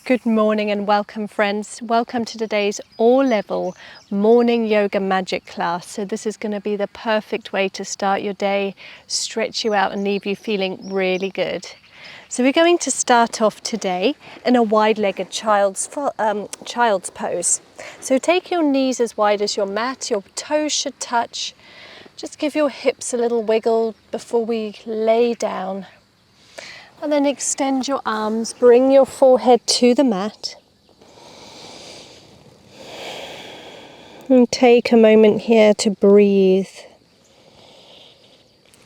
Good morning and welcome, friends. Welcome to today's all-level morning yoga magic class. So this is going to be the perfect way to start your day, stretch you out and leave you feeling really good. So we're going to start off today in a wide-legged child's pose. So take your knees as wide as your mat, your toes should touch. Just give your hips a little wiggle before we lay down. And then extend your arms, bring your forehead to the mat. And take a moment here to breathe,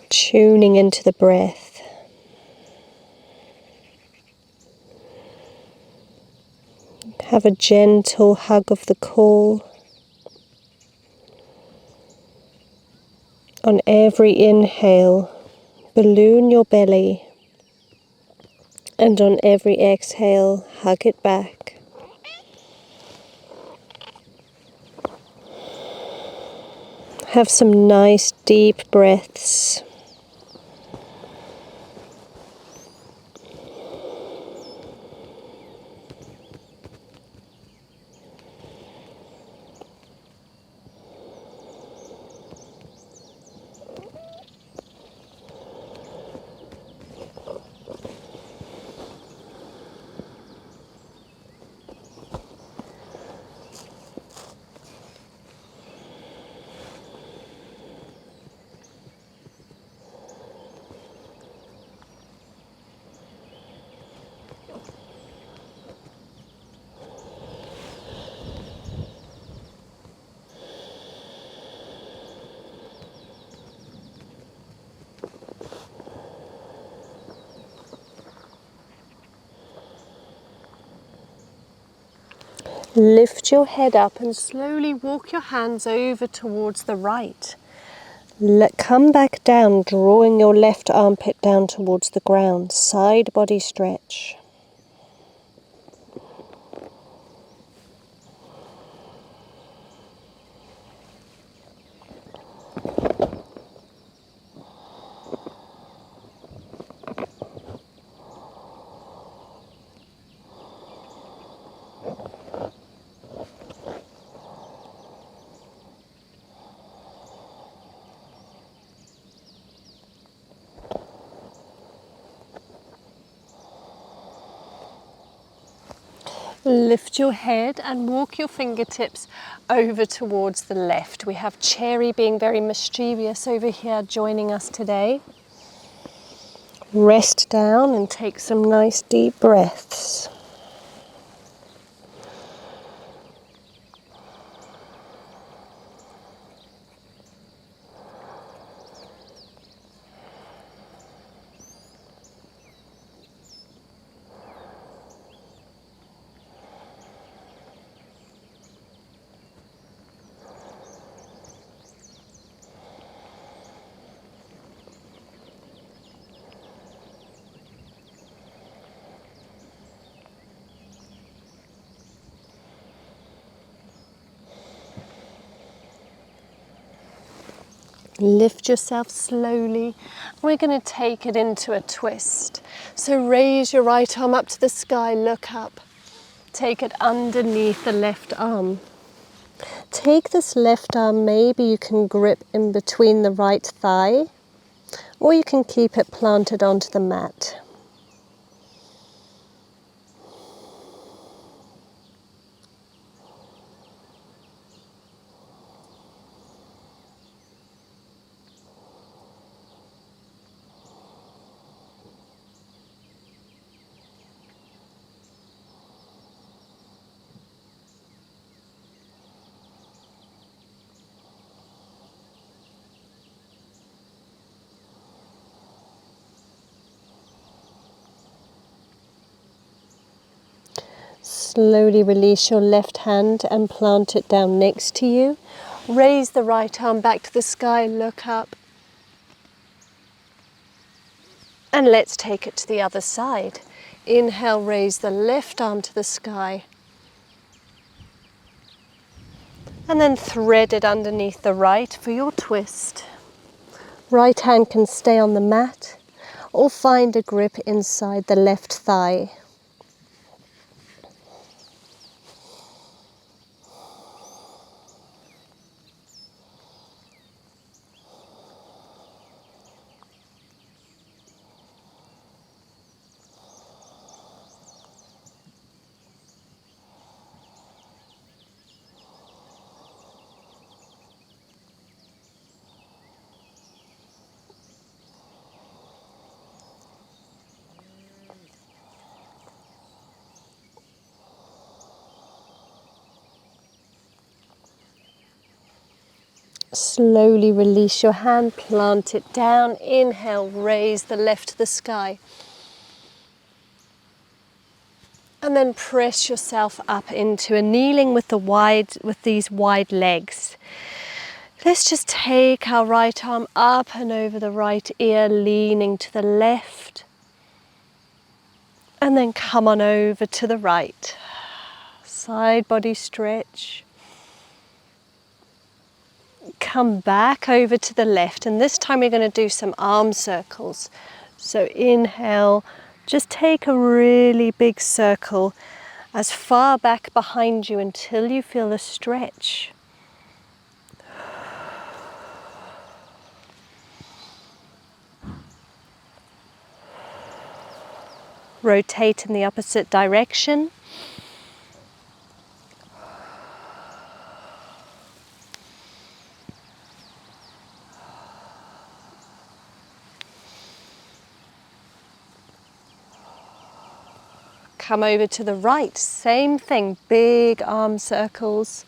tuning into the breath. Have a gentle hug of the core. On every inhale, balloon your belly. And on every exhale, hug it back. Have some nice deep breaths. Lift your head up and slowly walk your hands over towards the right. Come back down, drawing your left armpit down towards the ground. Side body stretch. Lift your head and walk your fingertips over towards the left. We have Cherry being very mischievous over here joining us today. Rest down and take some nice deep breaths. Lift yourself slowly. We're going to take it into a twist. So raise your right arm up to the sky, look up. Take it underneath the left arm. Take this left arm, maybe you can grip in between the right thigh, or you can keep it planted onto the mat. Slowly release your left hand and plant it down next to you. Raise the right arm back to the sky, look up. And let's take it to the other side. Inhale, raise the left arm to the sky. And then thread it underneath the right for your twist. Right hand can stay on the mat or find a grip inside the left thigh. Slowly release your hand, plant it down. Inhale, raise the left to the sky. And then press yourself up into a kneeling with these wide legs. Let's just take our right arm up and over the right ear, leaning to the left. And then come on over to the right. Side body stretch. Come back over to the left, and this time we're going to do some arm circles. So inhale, just take a really big circle as far back behind you until you feel a stretch. Rotate in the opposite direction. Come over to the right, same thing, big arm circles.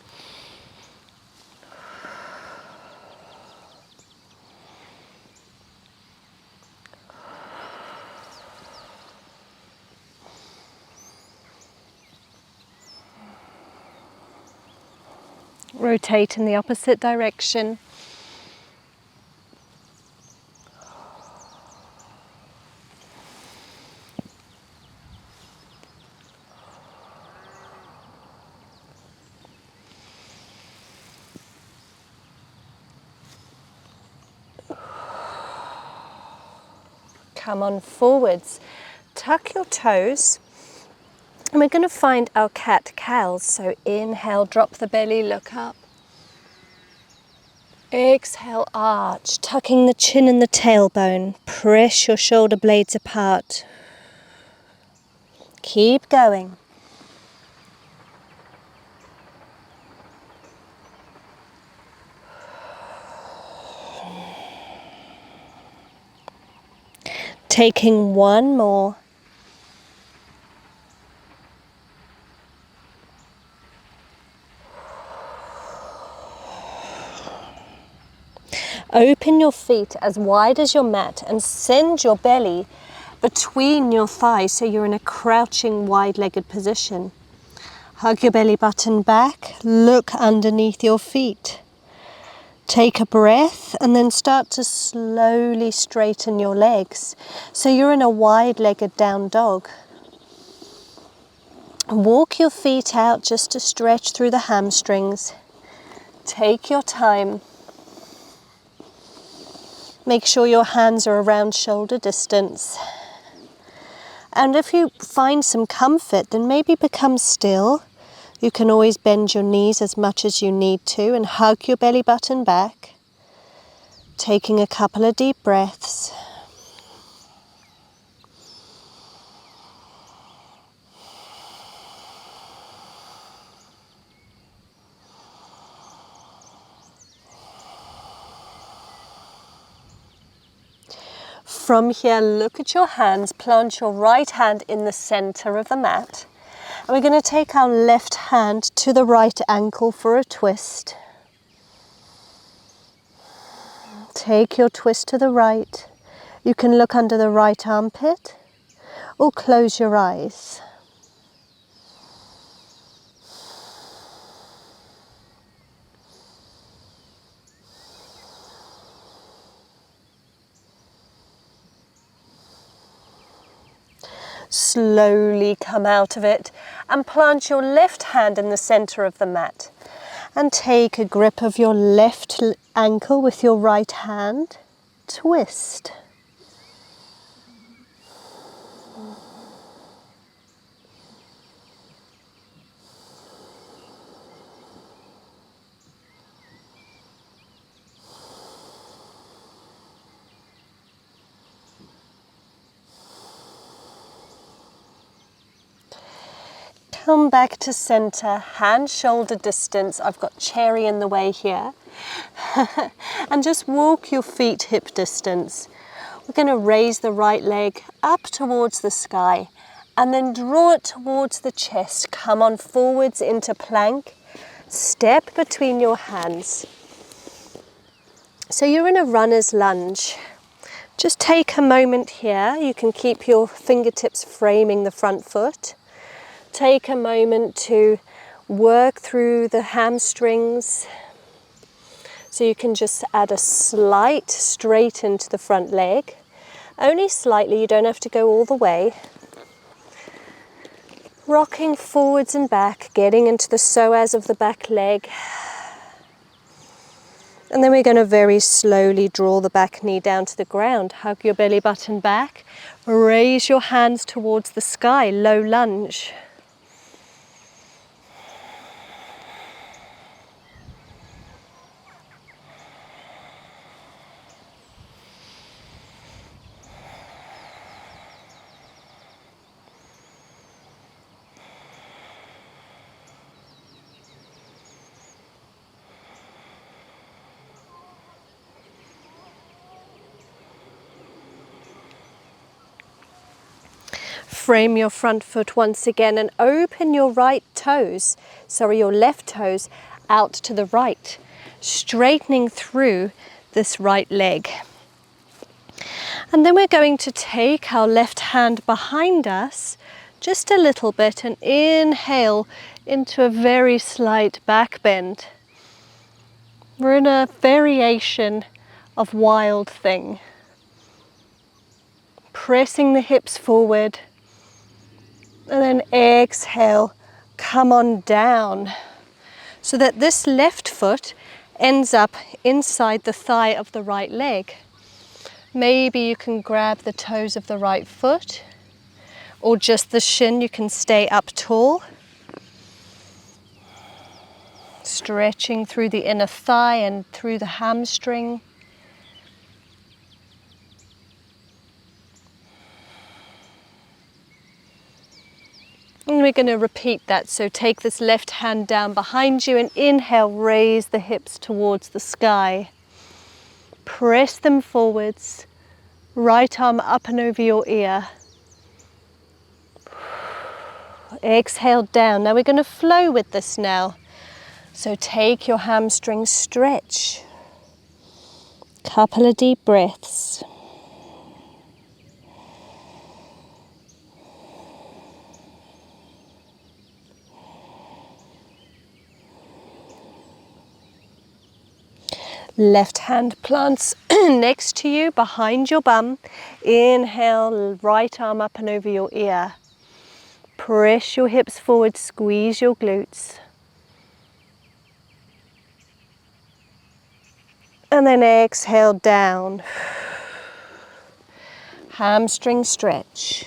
Rotate in the opposite direction. Come on forwards, tuck your toes, and we're going to find our cat-cows. So inhale, drop the belly, look up. Exhale, arch, tucking the chin and the tailbone. Press your shoulder blades apart. Keep going. Taking one more. Open your feet as wide as your mat and send your belly between your thighs so you're in a crouching wide-legged position. Hug your belly button back, look underneath your feet. Take a breath and then start to slowly straighten your legs so you're in a wide-legged down dog. Walk your feet out just to stretch through the hamstrings. Take your time. Make sure your hands are around shoulder distance. And if you find some comfort, then maybe become still. You can always bend your knees as much as you need to and hug your belly button back. Taking a couple of deep breaths. From here, look at your hands, plant your right hand in the center of the mat. And we're going to take our left hand to the right ankle for a twist. Take your twist to the right. You can look under the right armpit or close your eyes. Slowly come out of it and plant your left hand in the center of the mat. And take a grip of your left ankle with your right hand. Twist. Come back to center, hand shoulder distance. I've got Cherry in the way here. And just walk your feet hip distance. We're going to raise the right leg up towards the sky and then draw it towards the chest. Come on forwards into plank. Step between your hands. So you're in a runner's lunge. Just take a moment here. You can keep your fingertips framing the front foot. Take a moment to work through the hamstrings. So you can just add a slight straighten to the front leg. Only slightly, you don't have to go all the way. Rocking forwards and back, getting into the psoas of the back leg. And then we're going to very slowly draw the back knee down to the ground. Hug your belly button back. Raise your hands towards the sky, low lunge. Frame your front foot once again and open your your left toes out to the right, straightening through this right leg. And then we're going to take our left hand behind us just a little bit and inhale into a very slight back bend. We're in a variation of wild thing. Pressing the hips forward. And then exhale, come on down, so that this left foot ends up inside the thigh of the right leg. Maybe you can grab the toes of the right foot, or just the shin. You can stay up tall. Stretching through the inner thigh and through the hamstring. And we're going to repeat that. So take this left hand down behind you and inhale, raise the hips towards the sky. Press them forwards. Right arm up and over your ear. Exhale down. Now we're going to flow with this now. So take your hamstrings, stretch. Couple of deep breaths. Left hand plants next to you, behind your bum. Inhale, right arm up and over your ear. Press your hips forward, squeeze your glutes. And then exhale down. Hamstring stretch.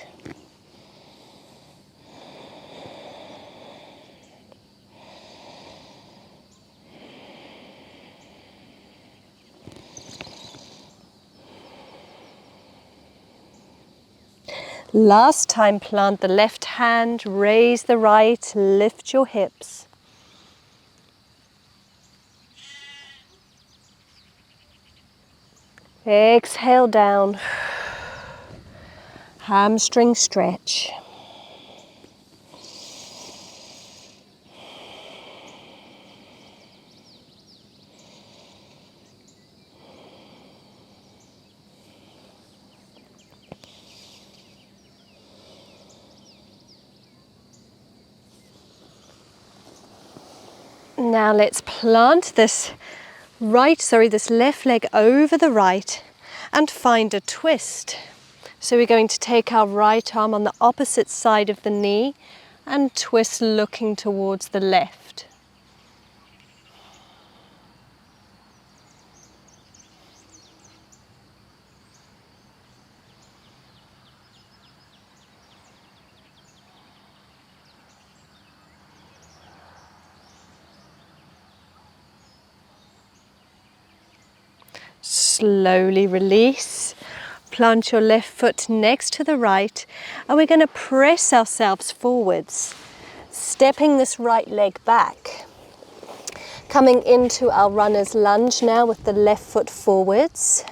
Last time, plant the left hand, raise the right, lift your hips. Exhale down. Hamstring stretch. Now let's plant this left leg over the right and find a twist. So we're going to take our right arm on the opposite side of the knee and twist looking towards the left. Slowly release. Plant your left foot next to the right, and we're going to press ourselves forwards, stepping this right leg back. Coming into our runner's lunge now with the left foot forwards.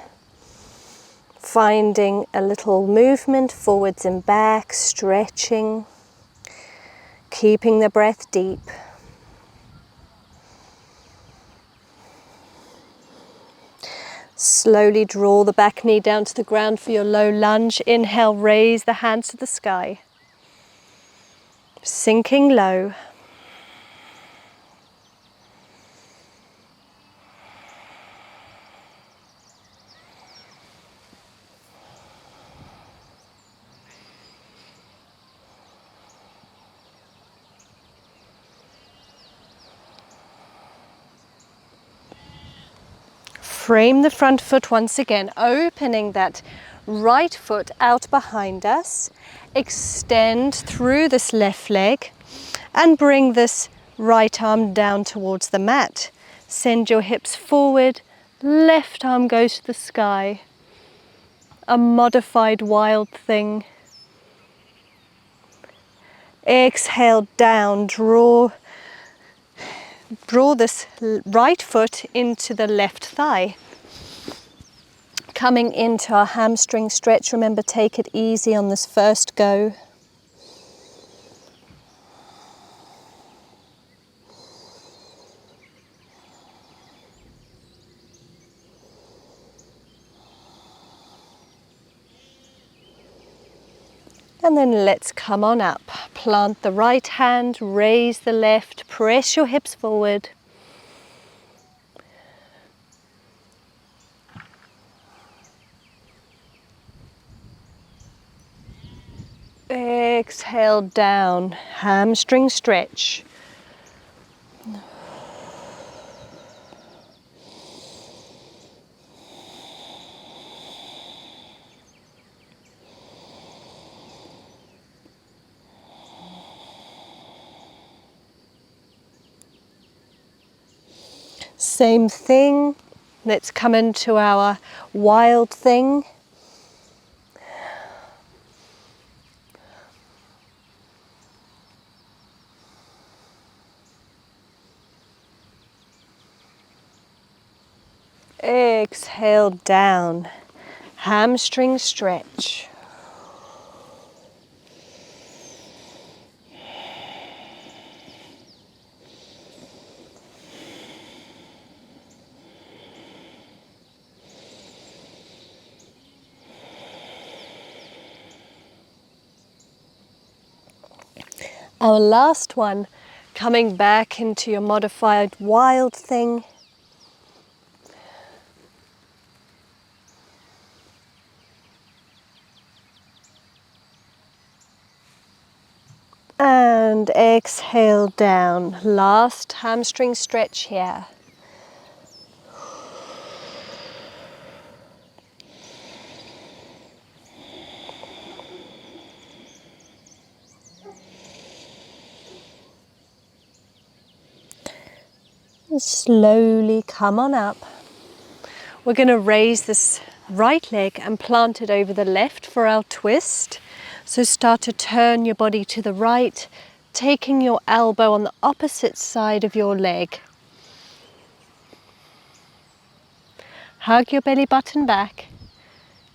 Finding a little movement forwards and back, stretching. Keeping the breath deep. Slowly draw the back knee down to the ground for your low lunge. Inhale, raise the hands to the sky. Sinking low. Frame the front foot once again, opening that right foot out behind us. Extend through this left leg and bring this right arm down towards the mat. Send your hips forward, left arm goes to the sky. A modified wild thing. Exhale down, draw this right foot into the left thigh. Coming into our hamstring stretch, remember, take it easy on this first go. And then let's come on up. Plant the right hand, raise the left, press your hips forward. Exhale down, hamstring stretch. Same thing, let's come into our wild thing. Exhale down, hamstring stretch. Our last one, coming back into your modified wild thing. And exhale down, last hamstring stretch here. And slowly come on up. We're going to raise this right leg and plant it over the left for our twist. So start to turn your body to the right, taking your elbow on the opposite side of your leg. Hug your belly button back.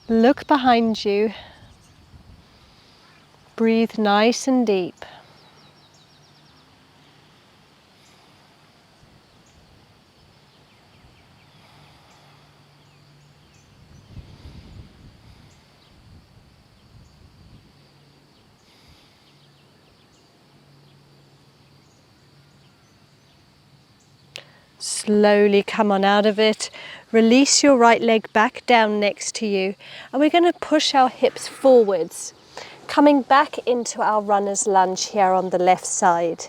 Look behind you. Breathe nice and deep. Slowly come on out of it. Release your right leg back down next to you. And we're going to push our hips forwards, coming back into our runner's lunge here on the left side.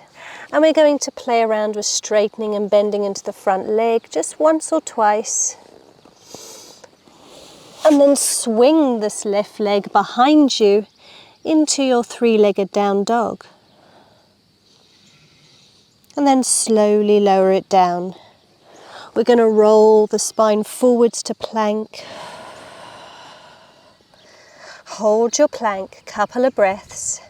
And we're going to play around with straightening and bending into the front leg just once or twice. And then swing this left leg behind you into your three-legged down dog. And then slowly lower it down. We're going to roll the spine forwards to plank. Hold your plank, couple of breaths.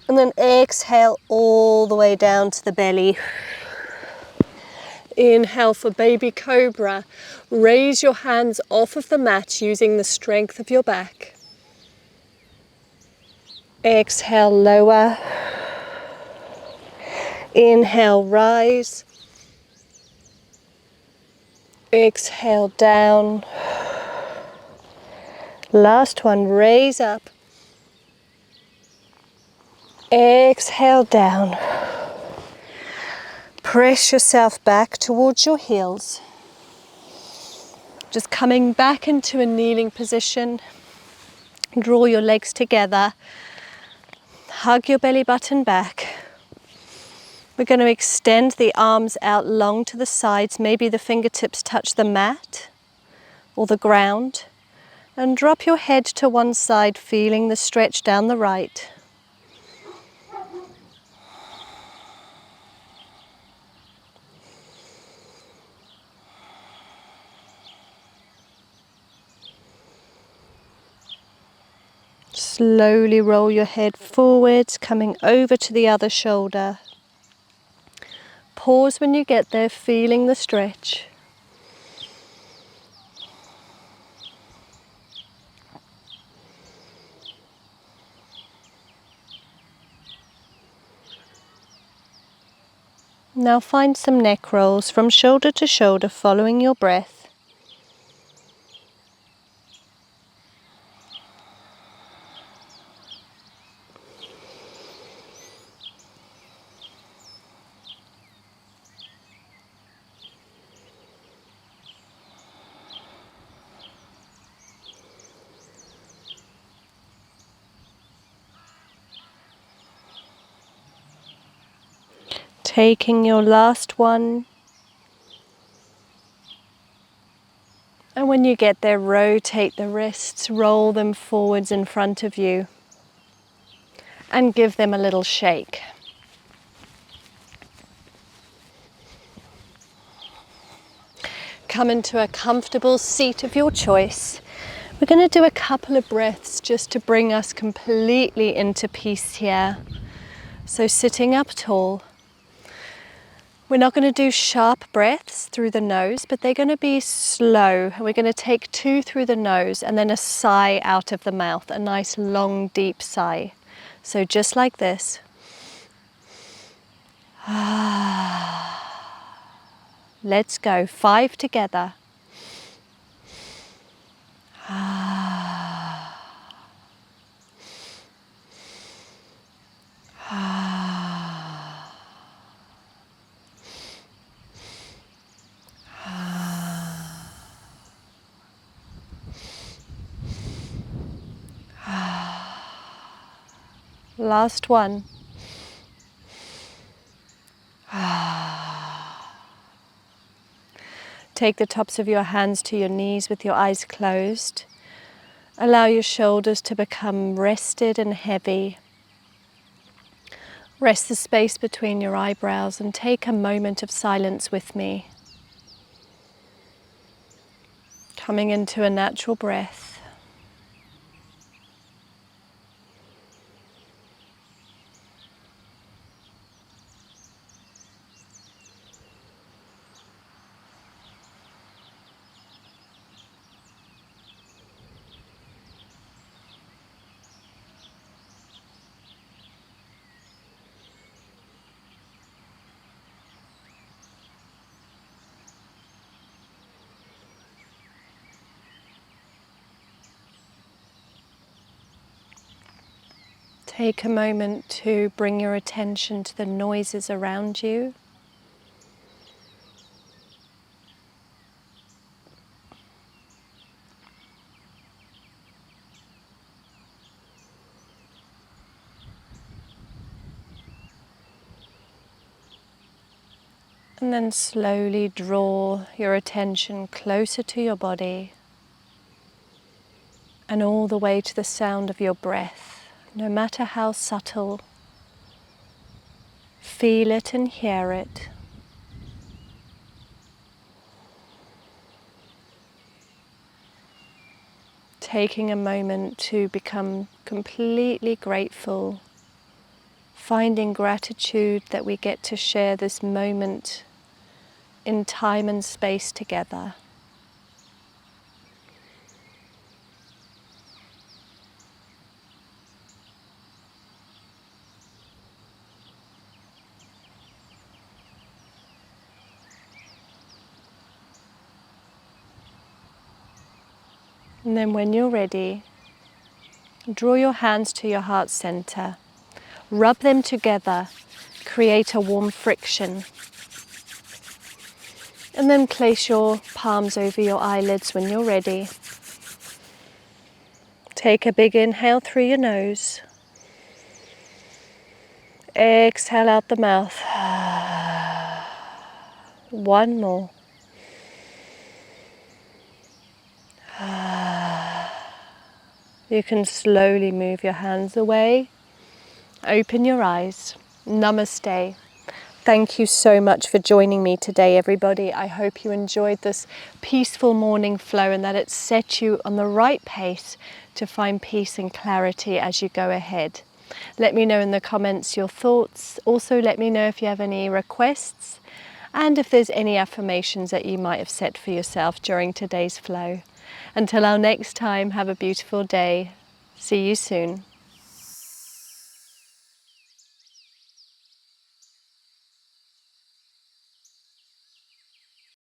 And then exhale all the way down to the belly. Inhale for baby cobra. Raise your hands off of the mat using the strength of your back. Exhale, lower. Inhale, rise. Exhale, down. Last one, raise up. Exhale, down. Press yourself back towards your heels. Just coming back into a kneeling position. Draw your legs together. Hug your belly button back. We're going to extend the arms out long to the sides. Maybe the fingertips touch the mat or the ground. And drop your head to one side, feeling the stretch down the right. Slowly roll your head forwards, coming over to the other shoulder. Pause when you get there, feeling the stretch. Now find some neck rolls from shoulder to shoulder, following your breath. Taking your last one. And when you get there, rotate the wrists, roll them forwards in front of you, and give them a little shake. Come into a comfortable seat of your choice. We're going to do a couple of breaths just to bring us completely into peace here. So sitting up tall. We're not going to do sharp breaths through the nose, but they're going to be slow. We're going to take 2 through the nose and then a sigh out of the mouth, a nice long deep sigh. So just like this. Let's go. 5 together. Last one. Take the tops of your hands to your knees with your eyes closed. Allow your shoulders to become rested and heavy. Rest the space between your eyebrows and take a moment of silence with me. Coming into a natural breath. Take a moment to bring your attention to the noises around you. And then slowly draw your attention closer to your body and all the way to the sound of your breath, no matter how subtle. Feel it and hear it. Taking a moment to become completely grateful, finding gratitude that we get to share this moment in time and space together. And then when you're ready, draw your hands to your heart center. Rub them together, create a warm friction. And then place your palms over your eyelids when you're ready. Take a big inhale through your nose. Exhale out the mouth. One more. You can slowly move your hands away. Open your eyes. Namaste. Thank you so much for joining me today, everybody. I hope you enjoyed this peaceful morning flow and that it set you on the right pace to find peace and clarity as you go ahead. Let me know in the comments your thoughts. Also, let me know if you have any requests and if there's any affirmations that you might have set for yourself during today's flow. Until our next time, have a beautiful day. See you soon.